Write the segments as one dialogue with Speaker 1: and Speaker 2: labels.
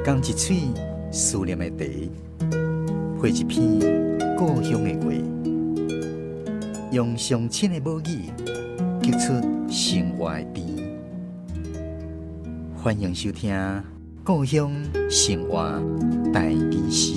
Speaker 1: 讲一嘴思念的茶，配一片故乡的话，用上亲的母语激出生活的甜。欢迎收听《故乡生活台语诗》。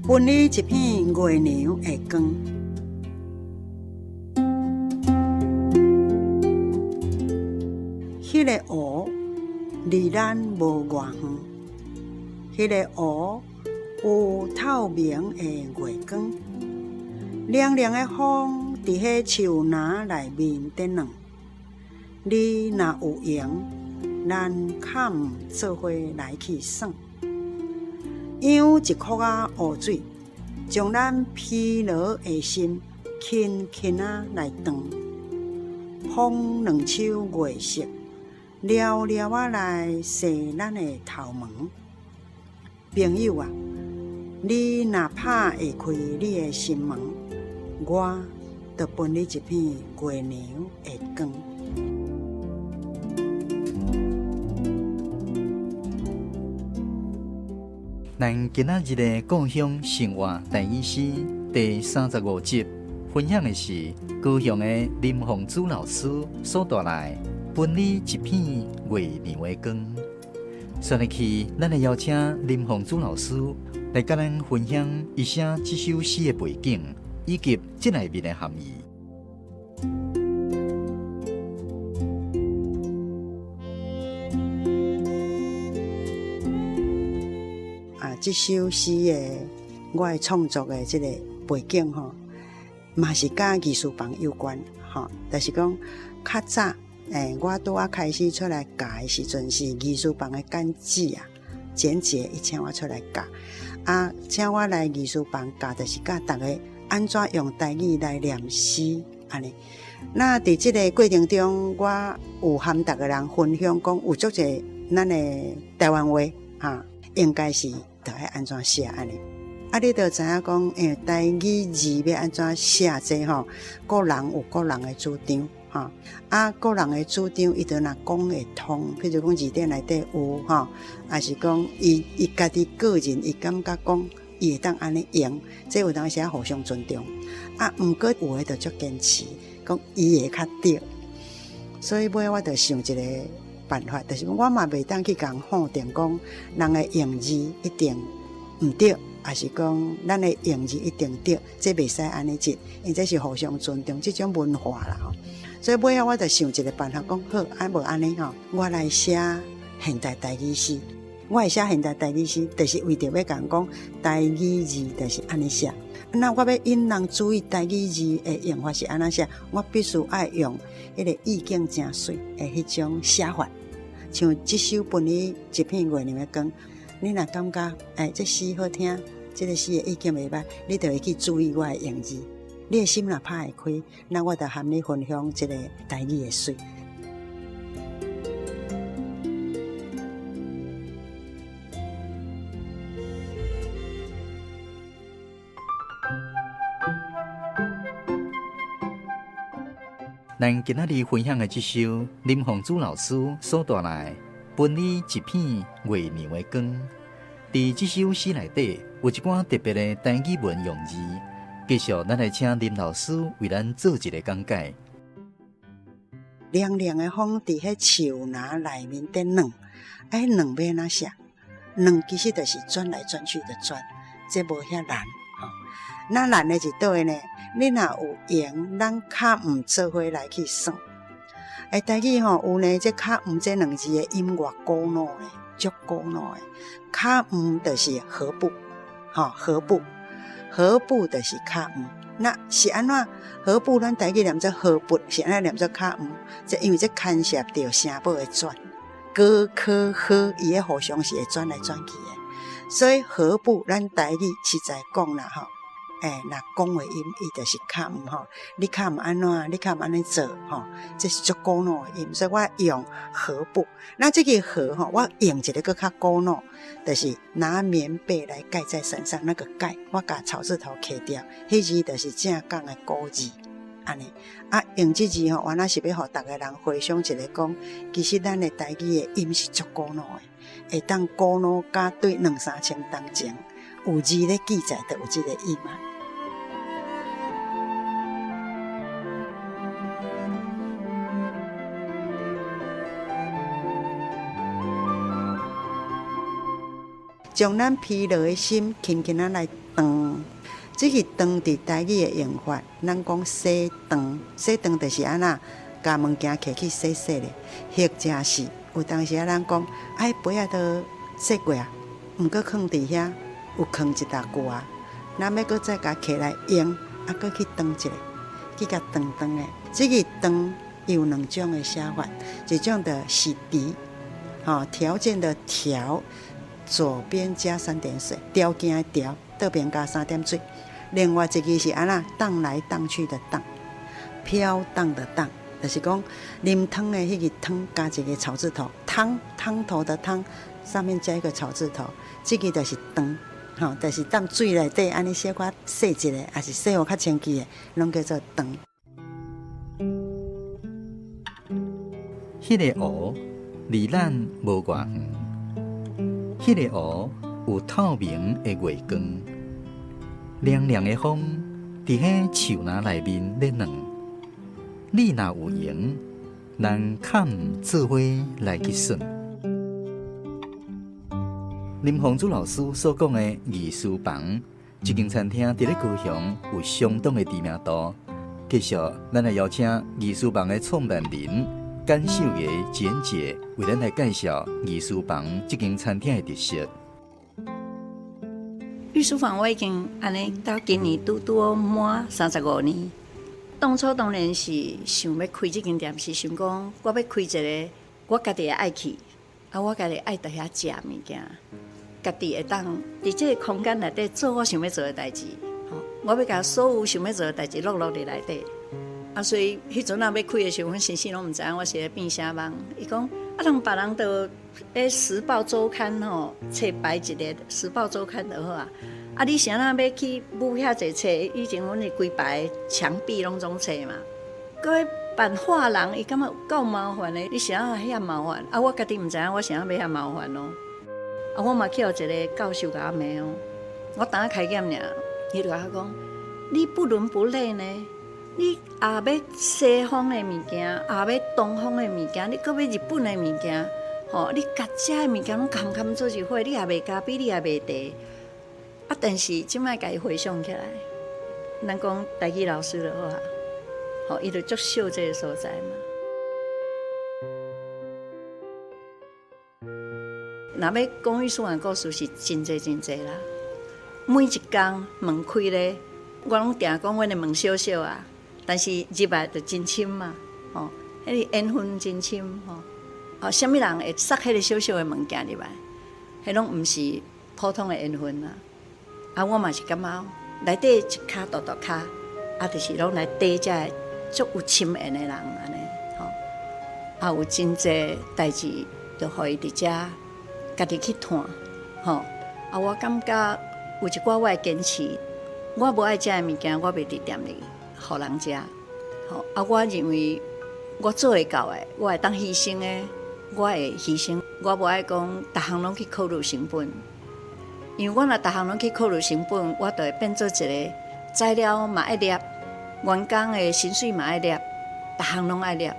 Speaker 2: 分你一片月娘的光，迄个湖离咱无偌远，迄个湖有透明的月光，凉凉的风伫迄树林内面在暖。你若有闲，咱较毋做伙来去耍。养一窟仔湖水，将咱疲劳的心轻轻来断。捧两手月色，寥寥来洗咱的头毛。朋友啊，你若拍会开你的心门，我就分你一片月娘的光。
Speaker 1: 咱今仔日的故乡生活台语诗第35集，分享的是高雄的林凤珠老师所带来分你一片月娘的光。接下去，咱来邀请林凤珠老师来跟咱分享一下这首诗的背景以及这内面的含义。
Speaker 2: 这首诗的我的创作的这个背景嘛是甲艺术房有关就是讲较早我拄开始出来教的时阵是艺术房的剪纸剪节，伊请我出来教请我来艺术房教，就是教大家安怎用台语来念诗安尼。那伫这个过程中，我有和大家人分享讲，有足侪咱的台湾话应该是就要安怎写安尼。你就知影讲，台语字要安怎写这个人有个人的主张个人的主张，伊就若讲会通。譬如讲字典内底有还是讲伊家己个人，伊感觉讲伊会当安尼用，这有当时互相尊重。毋过有的就足坚持，讲伊会较对。所以尾我就想一个办法，就是我嘛袂当去共否定讲人的用字一定毋对，还是讲咱的用字一定对，这袂使安尼做，因这是互相尊重这种文化啦所以尾我就想一个办法，讲好，无安尼我来写现代台语诗。我会写现代台语诗，就是为着要讲台语字就是安尼写。那我要引人注意台语字的用法是安怎写，我必须爱用迄个意境真水的迄种写法。像这首分你一片月娘的光，你若感觉这诗好听，这个诗的意境袂歹，你就会去注意我的用字。你的心若拍会开，那我就和你分享这个台语的水。
Speaker 1: 咱今仔日分享的这首林凤珠老师所带来分你一片月娘的光，在这首诗内底有一寡特别的台语文用字。继续，咱来请林老师为咱做一个讲解。
Speaker 2: 凉凉的风伫迄树林内面在暖，暖要哪写？暖其实就是转来转去的转，这无遐难那难的是倒的呢？你若有闲，咱较毋做伙来去耍。台语有呢，这较毋这两字的音乐古老的，足古老的。较毋就是何不何不就是较毋。那是安怎？何不咱台语念做何不，是安尼念做较毋。这因为这牵涉到声母的转，高科呵，伊个互相是会转来转去的。所以何不咱台语实在讲啦若讲话音，伊就是较毋吼，你较毋安怎，你较毋安尼做吼，这是足古老的音，所以我用何不？那这个何吼，我用一个更较古老，就是拿棉被来盖在身上，那个盖，我甲草字头去掉，迄字就是正港的古字，安尼啊，用这字吼，原来是要互逐个人回想一下讲，其实咱的台语的音是足古老的，会当古老甲对2-3千当前有字咧记载，就有这个音啊。将咱疲劳的心轻轻啊来断，这个断伫台语的用法，咱讲洗断，洗断就是安那，把物件摕去洗洗咧，或者是有当时啊，咱讲哎杯仔都洗过啊，毋过放伫遐，有放一大句啊，咱要搁再甲摕来用，啊搁去断一下，去甲断断的。这个断有2种的写法，一种就是题，条件的条。左边加3点水，条件的条，右边加3点水。另外一个是安那荡来荡去的荡，飘荡的荡，就是讲啉汤的迄个汤加一个草字头，汤头的汤上面加一个草字头，这个就是汤，就是当水内底安尼小可洗一下，还是洗互较清气的，拢叫做汤。
Speaker 1: 迄个湖离咱无偌远。迄个湖有透明的月光，凉凉的风伫迄树林内面咧软。你若有闲，咱砍做伙来去耍。林凤珠老师所讲的艺术房，这间餐厅伫咧高雄有相当的知名度。继续，咱来邀请艺术房的创办人。简秀爷简姐为咱来介绍艺术房这间餐厅的特色。
Speaker 3: 艺术房我已经安尼到今年拄满35年。当初当然是想要开这间店，是想讲我要开一个我家己爱去，我家己爱在遐食物件，家己会当伫这个空间内底做我想要做的代志。我要甲所有想要做的代志录伫内底。所以迄阵要开的时候，阮先生拢毋知影我是咧变啥梦。伊讲人别人都《时报周刊》册摆一个《时报周刊》就好啊。你啥那要去舞遐济册？以前阮是规排墙壁拢总册嘛。搁要办画廊，伊感觉够麻烦的。你啥遐麻烦？我家己毋知影我啥要遐麻烦咯。我嘛去互一个教授甲我骂哦。我当开检尔，伊就甲我讲：你不伦不类呢。你也要西方的物件，也要东方的物件，你搁要日本的物件，你甲遮的物件拢冚做一伙，你也袂加比，你也袂低。但是即摆家己回想起来，咱讲台语老师就好啊，伊就足秀这个所在嘛。若要讲艺术的故事是真济啦，每一工门开咧，我拢定讲阮的门小小啊。但是入来就真深嘛，迄个缘分真深什么人会塞迄个小小的物件入来？迄拢毋是普通的缘分啊！我嘛是感觉内底一骹大骹，就是拢来底遮足有深缘的人安尼，有真济代志，就互伊伫遮家己去探，我感觉有一寡我会坚持，我无爱食的物件，我袂伫店里。互人食，我认为我做会到的，我会当牺牲的，我会牺牲。我无爱讲，逐项拢去考虑成本，因为我若逐项拢去考虑成本，我就会变做一个材料嘛爱摄，员工的薪水嘛爱摄，逐项拢爱摄。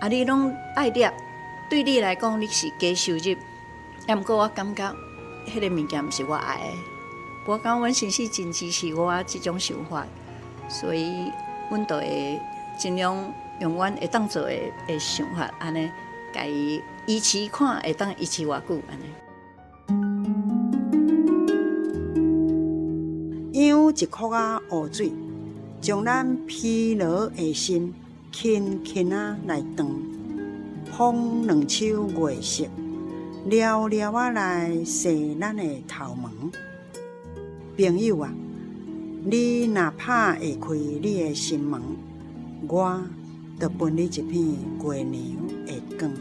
Speaker 3: 你拢爱摄，对你来讲你是低收入，也毋过我感觉迄个物件毋是我爱的。我感觉阮先生真支持我即种想法。所以，阮就会尽量用阮会当做的想法，安尼，家己依期看，会当依期偌久安
Speaker 2: 尼。舀一壳啊湖水，将咱疲劳的心轻轻啊来断。风2手月色，寥寥啊来洗咱的头毛。朋友啊！你若拍会开你的心门，我就分你一片月娘的光。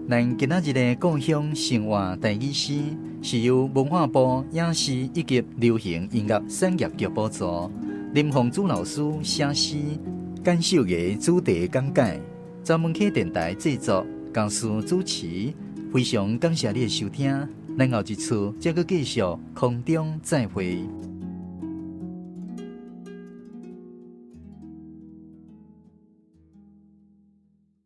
Speaker 1: 咱今仔日的故乡生活第二诗，是由文化部影视以及流行音乐产业局补助，林凤珠老师写诗，简秀艺主题讲解，专门客电台制作，教师主持。非常感谢你的收听，咱后一次再继续空中再会。